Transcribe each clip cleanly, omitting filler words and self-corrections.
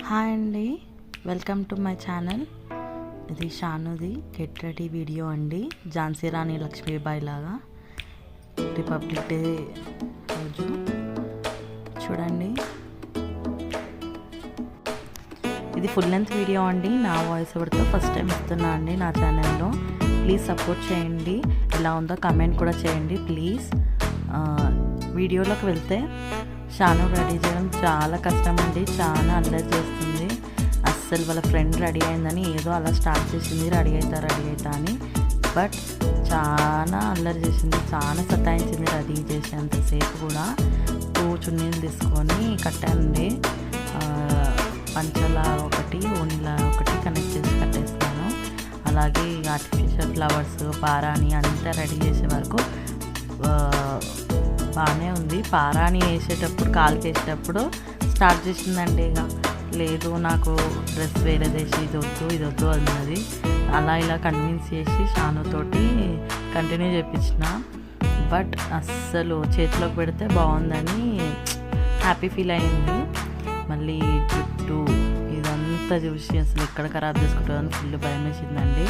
Hi అండి, welcome to my channel. ఇది షానుది get ready video అండి. ఝాన్సీ రాణి లక్ష్మీబాయి లాగా రిపబ్లిక్ డే రోజు చూడండి. ఇది ఫుల్ లెంత్ వీడియో అండి. నా వాయిస్ ఓవర్తో ఫస్ట్ టైం ఇస్తున్నా అండి నా ఛానల్లో. ప్లీజ్ సపోర్ట్ చేయండి. ఎలా ఉందో కమెంట్ కూడా చేయండి ప్లీజ్. వీడియోలోకి వెళ్తే షాను రెడీ చేయడం చాలా కష్టం అండి. చాలా అల్లరి చేస్తుంది. అస్సలు వాళ్ళ ఫ్రెండ్ రెడీ అయిందని ఏదో అలా స్టార్ట్ చేసింది, రెడీ అవుతా అని. బట్ చాలా అల్లరి చేసింది, చాలా సతాయించింది రెడీ చేసేంతసేపు కూడా. 2 చున్నీలు తీసుకొని కట్టానండి. పంచలా ఒకటి, ఓనిలా ఒకటి కనెక్ట్ చేసి కట్టేస్తాను. అలాగే ఆర్టిఫిషియల్ ఫ్లవర్స్, పారాని అంతా రెడీ చేసే వరకు బాగానే ఉంది. పారాని వేసేటప్పుడు, కాలుకి వేసేటప్పుడు స్టార్ట్ చేసిందండి. ఇక లేదు నాకు డ్రెస్ వేరేదేసి ఇది వద్దు అన్నది. అలా ఇలా కన్విన్స్ చేసి షానుతోటి కంటిన్యూ చేయించిన. బట్ అస్సలు చేతిలోకి పెడితే బాగుందని హ్యాపీ ఫీల్ అయింది. మళ్ళీ జుట్టు ఇదంతా చూసి అసలు ఎక్కడ ఖరాబ్ చేసుకుంటుందని ఫుల్ భయం వేసిందండి.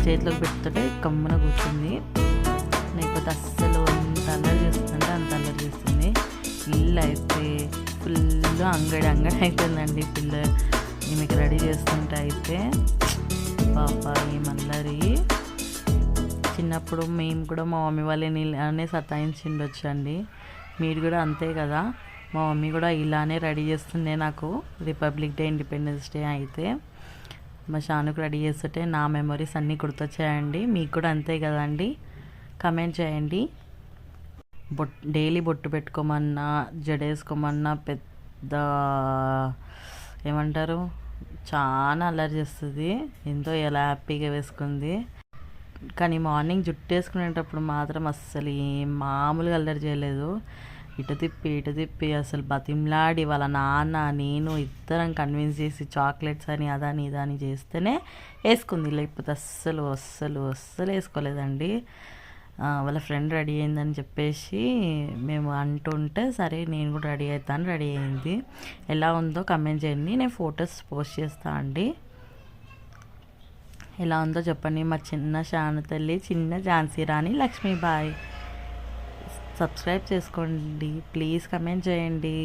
చేతిలోకి పెడుతుంటే కమ్మున కూర్చుంది. లేకపోతే అస్సలు ఎంత అల్లరి చేస్తుందంటే అంత అల్లరి చేస్తుంది. ఇల్లు అయితే ఫుల్ అంగడి అవుతుందండి. పిల్లలు ఈమెకి రెడీ చేస్తుంటే అయితే పాప ఏమల్లరి. చిన్నప్పుడు మేము కూడా మా మమ్మీ వాళ్ళని ఇలానే సతాయించిండొచ్చు అండి. మీరు కూడా అంతే కదా. మా మమ్మీ కూడా ఇలానే రెడీ చేస్తుండే నాకు. రిపబ్లిక్ డే, ఇండిపెండెన్స్ డే అయితే మా షానుకు రెడీ చేస్తుంటే నా మెమరీస్ అన్నీ గుర్తొచ్చాయండి. మీకు కూడా అంతే కదండి. కమెంట్ చేయండి. డైలీ బొట్టు పెట్టుకోమన్నా, జడేసుకోమన్నా పెద్ద ఏమంటారు, చాలా అల్లరి చేస్తుంది. ఎంతో ఎలా హ్యాపీగా వేసుకుంది. కానీ మార్నింగ్ జుట్టు వేసుకునేటప్పుడు మాత్రం అస్సలు ఏం మామూలుగా అల్లరి చేయలేదు. ఇటు తిప్పి అసలు బతిమలాడి వాళ్ళ నాన్న నేను ఇద్దరం కన్విన్స్ చేసి చాక్లెట్స్ అని అదని ఇదని చేస్తేనే వేసుకుంది. లేకపోతే అస్సలు వేసుకోలేదండి. వాళ్ళ ఫ్రెండ్ రెడీ అయిందని చెప్పేసి మేము అంటుంటే సరే నేను కూడా రెడీ అయింది. ఎలా ఉందో కమెంట్ చేయండి. నేను ఫొటోస్ పోస్ట్ చేస్తా అండి. ఎలా ఉందో చెప్పండి. మా చిన్న షాను తల్లి, చిన్న ఝాన్సీ రాణి లక్ష్మీబాయి. సబ్స్క్రైబ్ చేసుకోండి ప్లీజ్. కమెంట్ చేయండి.